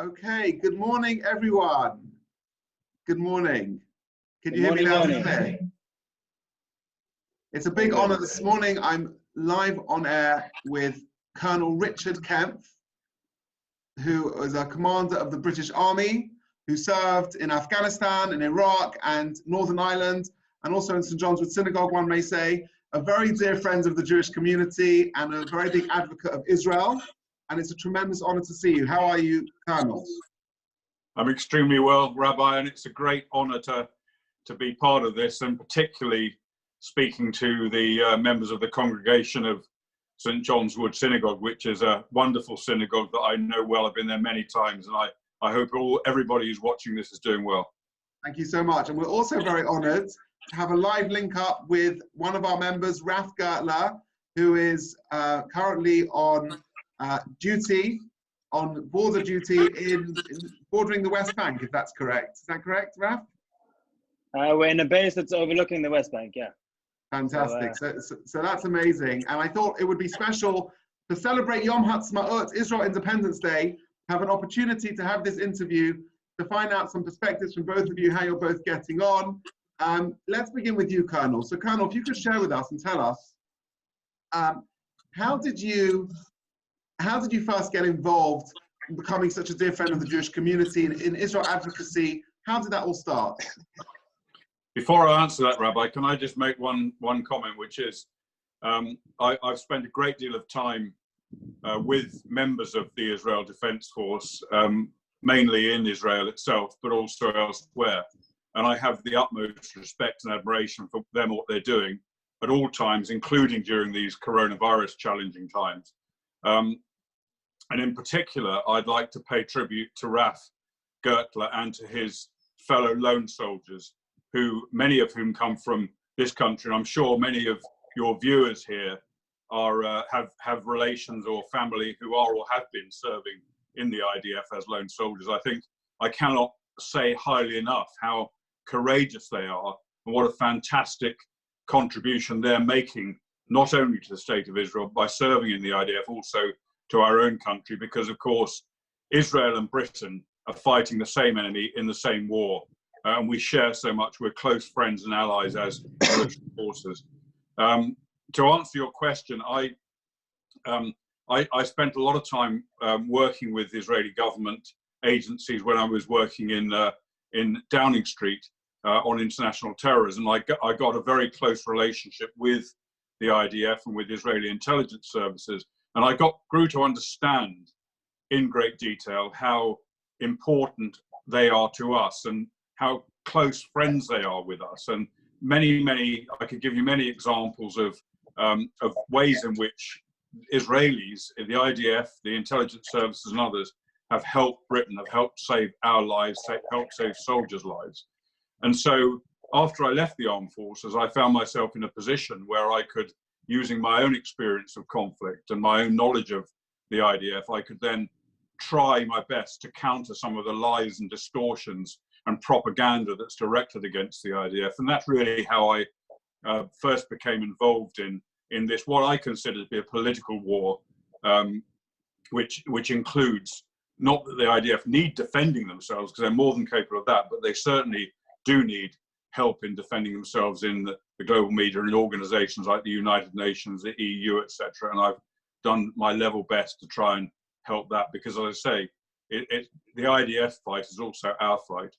Okay, good morning, everyone. Good morning. Can you hear me Good now? Okay. It's a big honor this morning. I'm live on air with Colonel Richard Kemp, who is a commander of the British Army, who served in Afghanistan, in Iraq, and Northern Ireland, and also in St. John's Wood Synagogue, one may say, a very dear friend of the Jewish community and a very big advocate of Israel. And it's a tremendous honor to see you. How are you, Colonel? I'm extremely well, Rabbi, and it's a great honor to be part of this, and particularly speaking to the members of the congregation of St. John's Wood Synagogue, which is a wonderful synagogue that I know well. I've been there many times, and I hope everybody who's watching this is doing well. Thank you so much. And we're also very honored to have a live link up with one of our members, Raph Gertler, who is currently on border duty in bordering the West Bank, if that's correct. Is that correct, Raph? We're in a base that's overlooking the West Bank, yeah. Fantastic. So that's amazing. And I thought it would be special to celebrate Yom Haatzmaut, Israel Independence Day, have an opportunity to have this interview, to find out some perspectives from both of you, how you're both getting on. Let's begin with you, Colonel. So, Colonel, if you could share with us and tell us, how did you first get involved in becoming such a dear friend of the Jewish community in Israel advocacy? How did that all start? Before I answer that, Rabbi, can I just make one comment, which is I've spent a great deal of time with members of the Israel Defense Force, mainly in Israel itself, but also elsewhere. And I have the utmost respect and admiration for them, what they're doing at all times, including during these coronavirus challenging times. And in particular, I'd like to pay tribute to Raph Gertler and to his fellow lone soldiers, many of whom come from this country. And I'm sure many of your viewers here have relations or family who are or have been serving in the IDF as lone soldiers. I think I cannot say highly enough how courageous they are and what a fantastic contribution they're making, not only to the state of Israel by serving in the IDF, also to our own country, because of course Israel and Britain are fighting the same enemy in the same war, and we share so much. We're close friends and allies as military forces. To answer your question, I spent a lot of time working with Israeli government agencies when I was working in Downing Street on international terrorism. I got a very close relationship with the IDF and with Israeli intelligence services, and I grew to understand in great detail how important they are to us and how close friends they are with us. And I could give you many examples of ways in which Israelis, the IDF, the intelligence services and others have helped Britain, have helped save our lives, helped save soldiers' lives. And so after I left the armed forces, I found myself in a position where I could, using my own experience of conflict and my own knowledge of the IDF, I could then try my best to counter some of the lies and distortions and propaganda that's directed against the IDF. And that's really how I first became involved in this, what I consider to be a political war, which includes not that the IDF need defending themselves, because they're more than capable of that, but they certainly do need help in defending themselves in the global media and in organizations like the United Nations, the EU, etc. And I've done my level best to try and help that, because as I say, the IDF fight is also our fight.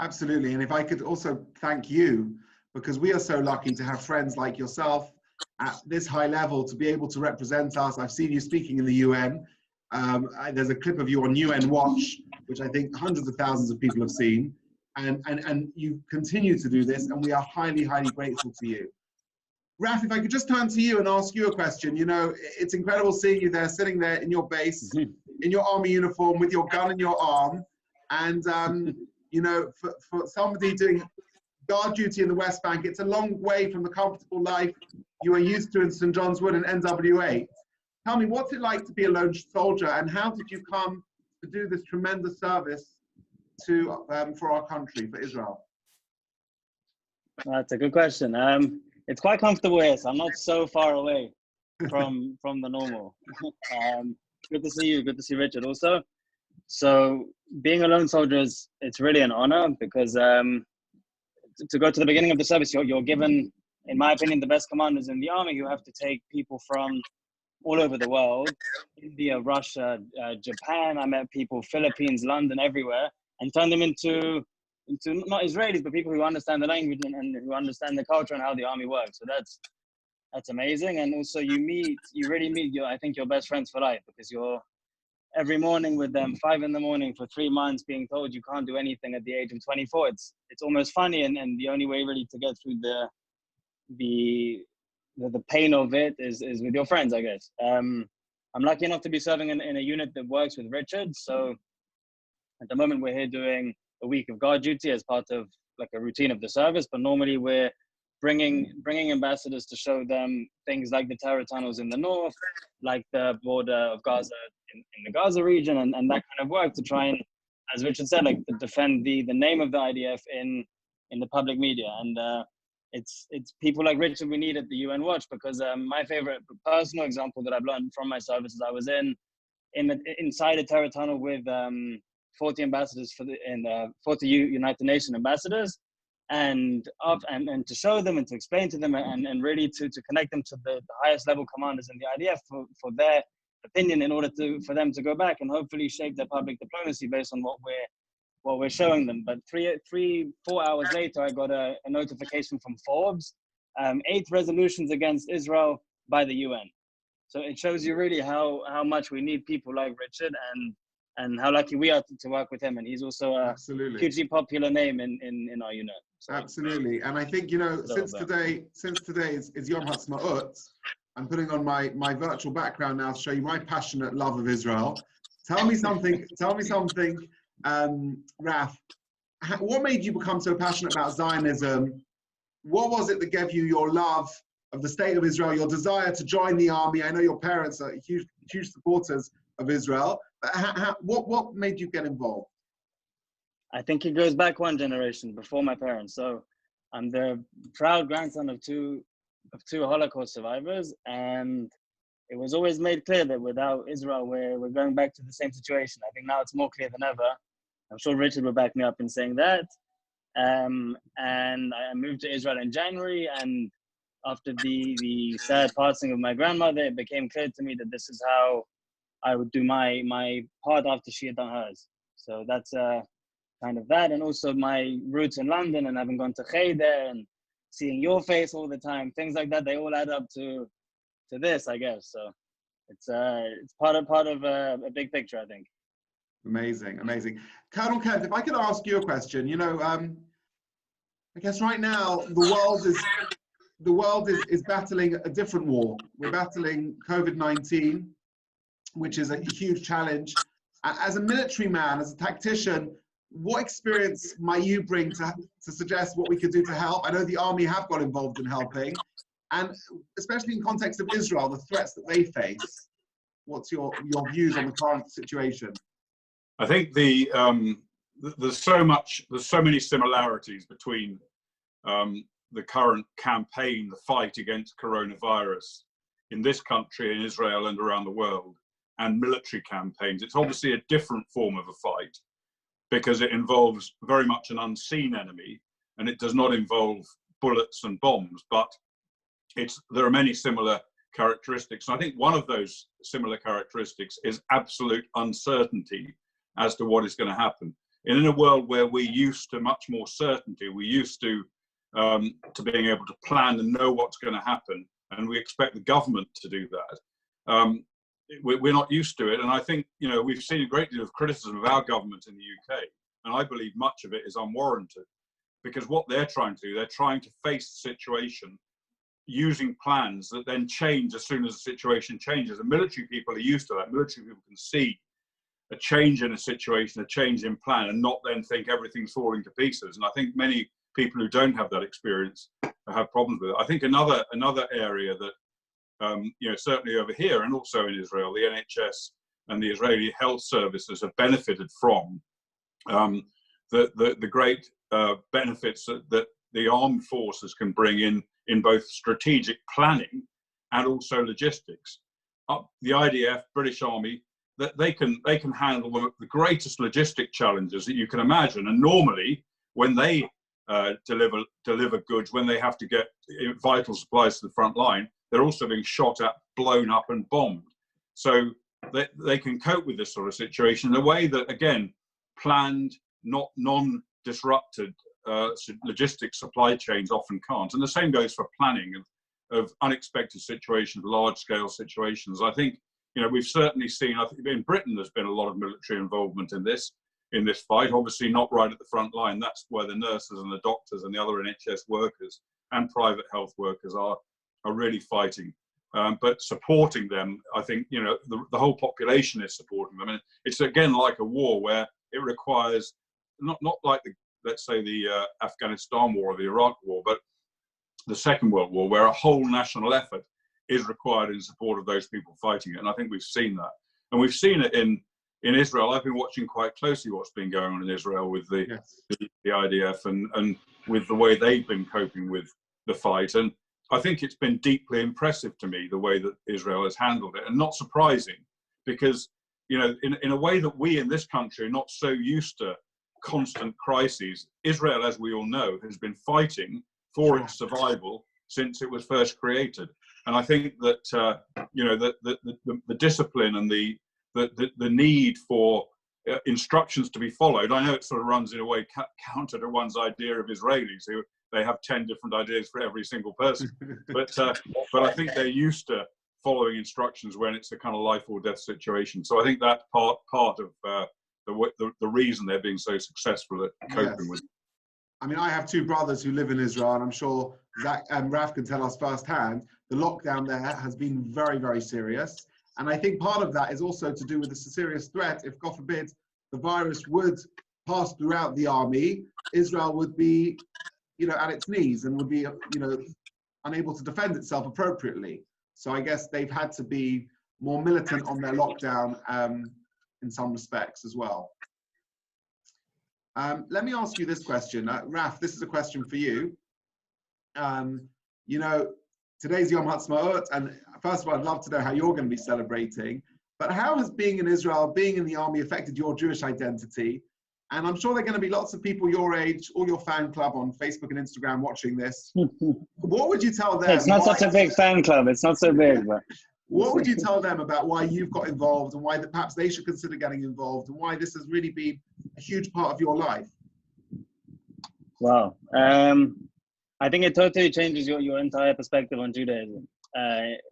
Absolutely. And if I could also thank you, because we are so lucky to have friends like yourself at this high level to be able to represent us. I've seen you speaking in the UN. There's a clip of you on UN Watch, which I think hundreds of thousands of people have seen. And you continue to do this, and we are highly, highly grateful to you. Raph, if I could just turn to you and ask you a question. You know, it's incredible seeing you there, sitting there in your base, in your army uniform, with your gun in your arm. And, you know, for somebody doing guard duty in the West Bank, it's a long way from the comfortable life you are used to in St. John's Wood and NWA. Tell me, what's it like to be a lone soldier, and how did you come to do this tremendous service for our country, for Israel? That's a good question. It's quite comfortable here, so I'm not so far away from the normal. Good to see you. Good to see Richard also. So being a lone soldier it's really an honor, because to go to the beginning of the service, you're given, in my opinion, the best commanders in the army who have to take people from all over the world, India, Russia, Japan. I met people, Philippines, London, everywhere, and turn them into not Israelis, but people who understand the language and who understand the culture and how the army works. So that's amazing. And also you really meet I think your best friends for life, because you're every morning with them, 5 a.m. for 3 months, being told you can't do anything at the age of 24. It's almost funny, and the only way really to get through the pain of it is with your friends, I guess. I'm lucky enough to be serving in a unit that works with Richard. So at the moment we're here doing a week of guard duty as part of like a routine of the service, but normally we're bringing ambassadors to show them things like the terror tunnels in the north, like the border of Gaza in the Gaza region, and that kind of work to try and, as Richard said, like to defend the name of the IDF in the public media. And it's people like Richard we need at the UN Watch, because my favorite personal example that I've learned from my service is I was inside a terror tunnel with 40 ambassadors 40 United Nations ambassadors, and to show them and to explain to them and really to connect them to the highest level commanders in the IDF for their opinion, in order for them to go back and hopefully shape their public diplomacy based on what we're showing them. But 4 hours later, I got a notification from Forbes, 8 resolutions against Israel by the UN. So it shows you really how much we need people like Richard, and how lucky we are to work with him. And he's also a hugely popular name in our unit. So, absolutely. And I think, since today is Yom Haatzmaut, I'm putting on my virtual background now to show you my passionate love of Israel. Tell me something, Raph. What made you become so passionate about Zionism? What was it that gave you your love of the state of Israel, your desire to join the army? I know your parents are huge supporters of Israel. What made you get involved? I think it goes back one generation before my parents. So I'm the proud grandson of two Holocaust survivors, and it was always made clear that without Israel, we're going back to the same situation. I think now it's more clear than ever. I'm sure Richard will back me up in saying that. And I moved to Israel in January, and after the sad passing of my grandmother, it became clear to me that this is how I would do my part after she had done hers. So that's kind of that. And also my roots in London, and having gone to Cheder and seeing your face all the time, things like that, they all add up to this, I guess. So it's part of a big picture, I think. Amazing. Colonel Kemp, if I could ask you a question, I guess right now the world is battling a different war. We're battling COVID-19, which is a huge challenge. As a military man, as a tactician, what experience might you bring to suggest what we could do to help? I know the army have got involved in helping, and especially in context of Israel, the threats that they face. What's your views on the current situation? I think there's so many similarities between the current campaign, the fight against coronavirus in this country, in Israel, and around the world, and military campaigns. It's obviously a different form of a fight because it involves very much an unseen enemy, and it does not involve bullets and bombs, but there are many similar characteristics. And I think one of those similar characteristics is absolute uncertainty as to what is going to happen. And in a world where we're used to much more certainty, we're used to being able to plan and know what's going to happen, and we expect the government to do that. We're not used to it, and I think we've seen a great deal of criticism of our government in the UK, and I believe much of it is unwarranted, because what they're trying to do, they're trying to face the situation using plans that then change as soon as the situation changes. And military people are used to that. Military people can see a change in a situation, a change in plan, and not then think everything's falling to pieces. And I think many people who don't have that experience have problems with it. I think another area that certainly over here and also in Israel, the NHS and the Israeli health services have benefited from the great benefits that the armed forces can bring in both strategic planning and also logistics. The IDF, British Army, that they can handle the greatest logistic challenges that you can imagine. And normally, when they deliver goods, when they have to get vital supplies to the front line, they're also being shot at, blown up, and bombed. So they can cope with this sort of situation in a way that, again, planned, not non-disrupted logistic supply chains often can't. And the same goes for planning of unexpected situations, large-scale situations. I think, you know, we've certainly seen, I think in Britain, there's been a lot of military involvement in this fight. Obviously not right at the front line. That's where the nurses and the doctors and the other NHS workers and private health workers are really fighting. But supporting them, I think, you know, the whole population is supporting them. And it's, again, like a war where it requires, not like, let's say, the Afghanistan war or the Iraq war, but the Second World War, where a whole national effort is required in support of those people fighting it. And I think we've seen that. And we've seen it in Israel. I've been watching quite closely what's been going on in Israel with the IDF and with the way they've been coping with the fight. And I think it's been deeply impressive to me, the way that Israel has handled it, and not surprising, because, you know, in a way that we in this country are not so used to constant crises. Israel, as we all know, has been fighting for its survival since it was first created. And I think that, you know, the discipline and the need for instructions to be followed, I know it sort of runs in a way counter to one's idea of Israelis, who they have 10 different ideas for every single person. But I think they're used to following instructions when it's a kind of life or death situation. So I think that's part of the reason they're being so successful at coping with. I mean, I have two brothers who live in Israel, and I'm sure Zach and Raph can tell us firsthand, the lockdown there has been very, very serious. And I think part of that is also to do with the serious threat. If, God forbid, the virus would pass throughout the army, Israel would be, you know, at its knees and would be, you know, unable to defend itself appropriately. So I guess they've had to be more militant on their lockdown in some respects as well. Let me ask you this question. Raph, this is a question for you. You know, today's Yom Haatzmaut, and first of all, I'd love to know how you're going to be celebrating. But how has being in Israel, being in the army, affected your Jewish identity? And I'm sure there are going to be lots of people your age, or your fan club on Facebook and Instagram watching this. What would you tell them? It's not such a big fan club. It's not so big. But what would you tell them about why you've got involved, and why that perhaps they should consider getting involved, and why this has really been a huge part of your life? Wow. I think it totally changes your entire perspective on Judaism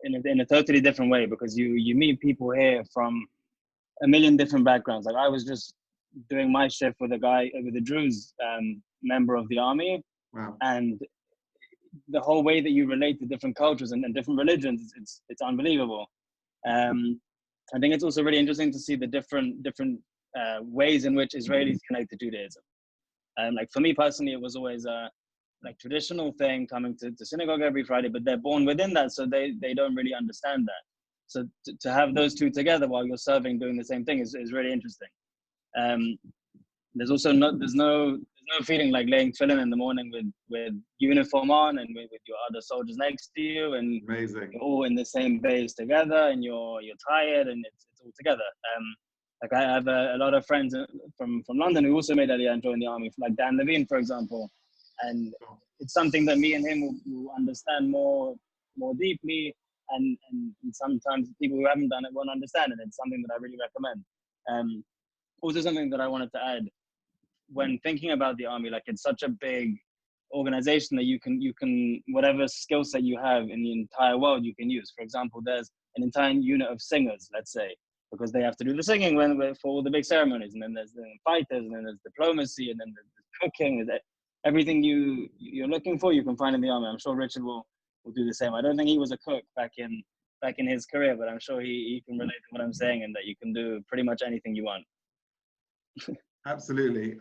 in a totally different way, because you meet people here from a million different backgrounds. Like, I was just doing my shift with a Druze member of the army. Wow. And the whole way that you relate to different cultures and different religions, it's unbelievable. I think it's also really interesting to see the different ways in which Israelis connect to Judaism. Like, for me personally, it was always a traditional thing, coming to synagogue every Friday, but they're born within that, so they don't really understand that. So to have those two together while you're serving, doing the same thing is really interesting. There's also no feeling like laying tefillin in the morning with uniform on and with your other soldiers next to you, and amazing. You're all in the same base together, and you're tired, and it's all together. Like, I have a lot of friends from London who also made Aliyah and joined the army, like Dan Levine, for example. And it's something that me and him will understand more deeply, and sometimes people who haven't done it won't understand it. It's something that I really recommend. Also, something that I wanted to add, when thinking about the army, like, it's such a big organization that you can whatever skill set you have in the entire world, you can use. For example, there's an entire unit of singers, let's say, because they have to do the singing for all the big ceremonies, and then there's the fighters, and then there's diplomacy, and then there's cooking. Everything you're looking for, you can find in the army. I'm sure Richard will do the same. I don't think he was a cook back in his career, but I'm sure he can relate to what I'm saying, and that you can do pretty much anything you want. Absolutely.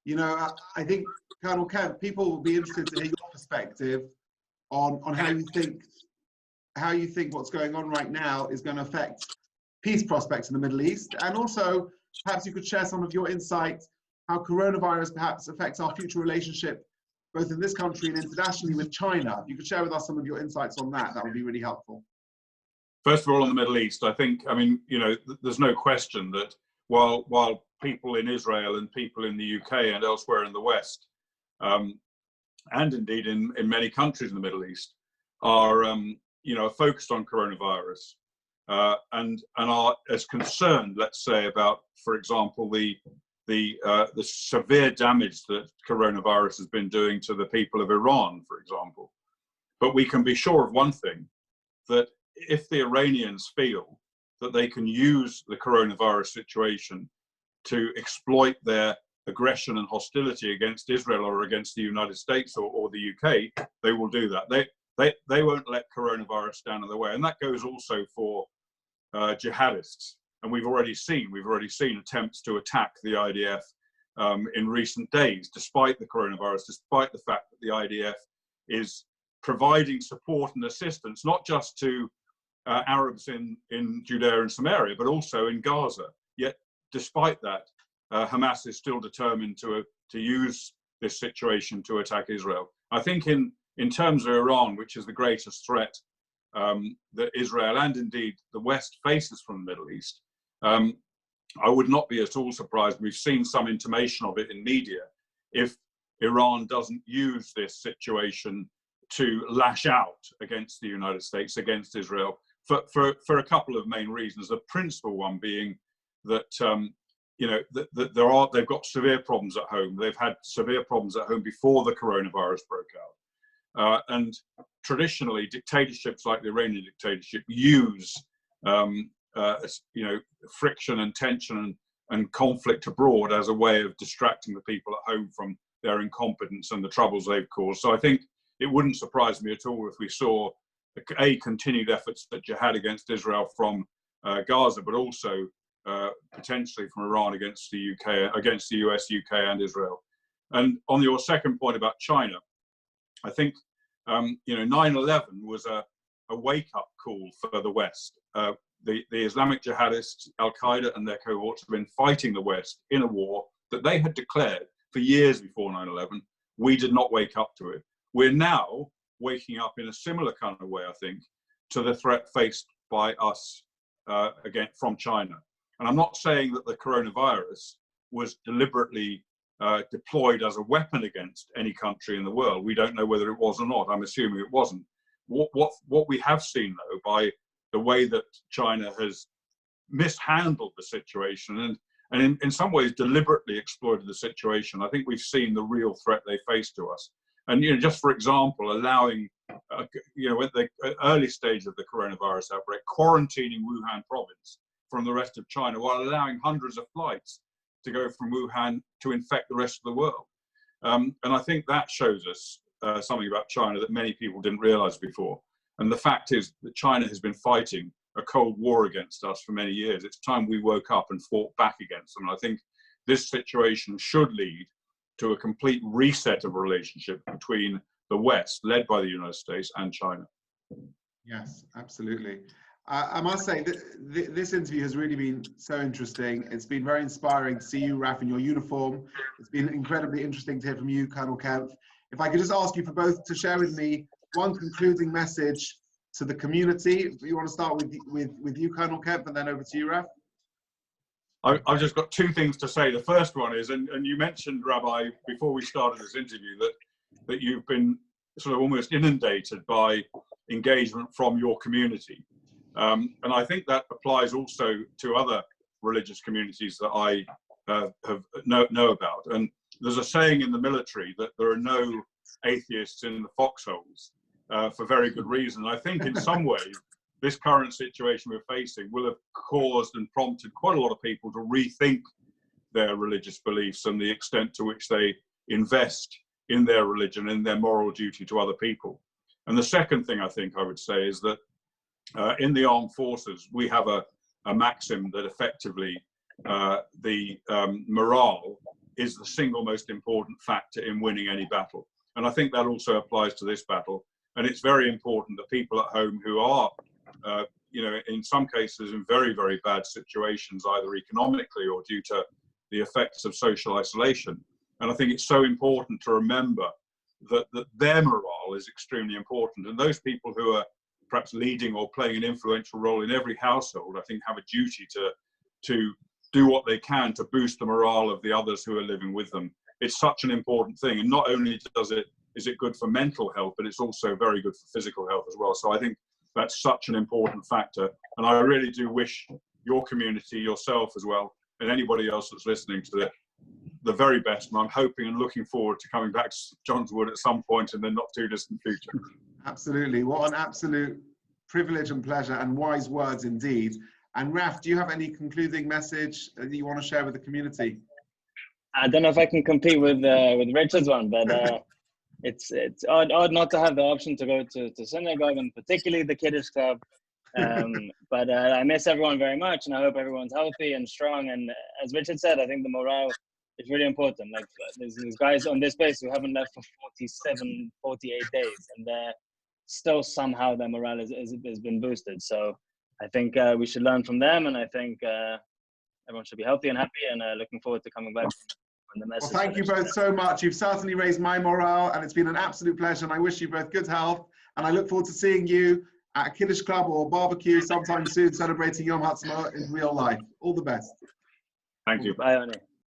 You know, I think, Colonel Kemp, people will be interested to hear your perspective on how you think what's going on right now is going to affect peace prospects in the Middle East, and also perhaps you could share some of your insights how coronavirus perhaps affects our future relationship, both in this country and internationally, with China. If you could share with us some of your insights on that, that would be really helpful. First of all, on the Middle East, I think, I mean, you know, there's no question that while people in Israel and people in the UK and elsewhere in the West, and indeed in many countries in the Middle East, are, you know, focused on coronavirus and are as concerned, let's say, about, for example, the severe damage that coronavirus has been doing to the people of Iran, for example. But we can be sure of one thing, that if the Iranians feel that they can use the coronavirus situation to exploit their aggression and hostility against Israel or against the United States or the UK, they will do that. They won't let coronavirus stand in the way. And that goes also for jihadists. And we've already seen attempts to attack the IDF in recent days, despite the coronavirus, despite the fact that the IDF is providing support and assistance, not just to Arabs in Judea and Samaria, but also in Gaza. Yet, despite that, Hamas is still determined to use this situation to attack Israel. I think in terms of Iran, which is the greatest threat that Israel and indeed the West faces from the Middle East, I would not be at all surprised. We've seen some intimation of it in media. If Iran doesn't use this situation to lash out against the United States, against Israel, for a couple of main reasons. The principal one being that you know that they've got severe problems at home. They've had severe problems at home before the coronavirus broke out, and traditionally dictatorships like the Iranian dictatorship use you know, friction and tension and conflict abroad as a way of distracting the people at home from their incompetence and the troubles they've caused. So I think it wouldn't surprise me at all if we saw continued efforts at jihad against Israel from Gaza, but also potentially from Iran against the UK, against the US, UK, and Israel. And on your second point about China, I think you know, 9/11 was a wake-up call for the West. The Islamic jihadists, Al Qaeda, and their cohorts have been fighting the West in a war that they had declared for years before 9/11. We did not wake up to it. We're now waking up in a similar kind of way, I think, to the threat faced by us again from China. And I'm not saying that the coronavirus was deliberately deployed as a weapon against any country in the world. We don't know whether it was or not. I'm assuming it wasn't. What we have seen, though, by the way that China has mishandled the situation and in some ways deliberately exploited the situation, I think we've seen the real threat they face to us. And, you know, just for example, allowing, you know, at the early stage of the coronavirus outbreak, quarantining Wuhan province from the rest of China while allowing hundreds of flights to go from Wuhan to infect the rest of the world. And I think that shows us something about China that many people didn't realize before. And the fact is that China has been fighting a Cold War against us for many years. It's time we woke up and fought back against them. And I think this situation should lead to a complete reset of relationship between the West, led by the United States, and China. Yes, absolutely. I must say that this interview has really been so interesting. It's been very inspiring to see you, Raph, in your uniform. It's been incredibly interesting to hear from you, Colonel Kemp. If I could just ask you for both to share with me one concluding message to the community. If you want to start with you, Colonel Kemp, and then over to you, Raph. I've just got two things to say. The first one is, and you mentioned, Rabbi, before we started this interview, that you've been sort of almost inundated by engagement from your community. And I think that applies also to other religious communities that I know about. And there's a saying in the military that there are no atheists in the foxholes for very good reason. I think in some ways, this current situation we're facing will have caused and prompted quite a lot of people to rethink their religious beliefs and the extent to which they invest in their religion and their moral duty to other people. And the second thing I think I would say is that in the armed forces, we have a maxim that effectively the morale is the single most important factor in winning any battle. And I think that also applies to this battle. And it's very important that people at home who are you know, in some cases in very, very bad situations, either economically or due to the effects of social isolation. And I think it's so important to remember that their morale is extremely important. And those people who are perhaps leading or playing an influential role in every household, I think have a duty to do what they can to boost the morale of the others who are living with them. It's such an important thing, and not only is it good for mental health, but it's also very good for physical health as well. So I think that's such an important factor, and I really do wish your community, yourself as well, and anybody else that's listening to it, the very best. And I'm hoping and looking forward to coming back to John's Wood at some point in the not too distant future. Absolutely. What an absolute privilege and pleasure, and wise words indeed. And Raph, do you have any concluding message that you want to share with the community? I don't know if I can compete with Richard's one, but it's odd not to have the option to go to synagogue, and particularly the Kiddush Club. But I miss everyone very much, and I hope everyone's healthy and strong. And as Richard said, I think the morale is really important. Like there's guys on this base who haven't left for 47, 48 days, and still somehow their morale has been boosted. So I think we should learn from them, and I think everyone should be healthy and happy, and looking forward to coming back. Well, thank you both so much. You've certainly raised my morale, and it's been an absolute pleasure, and I wish you both good health, and I look forward to seeing you at a Kiddush Club or barbecue sometime soon, celebrating Yom Haatzmaut in real life. All the best. Thank you. Bye, Yoni.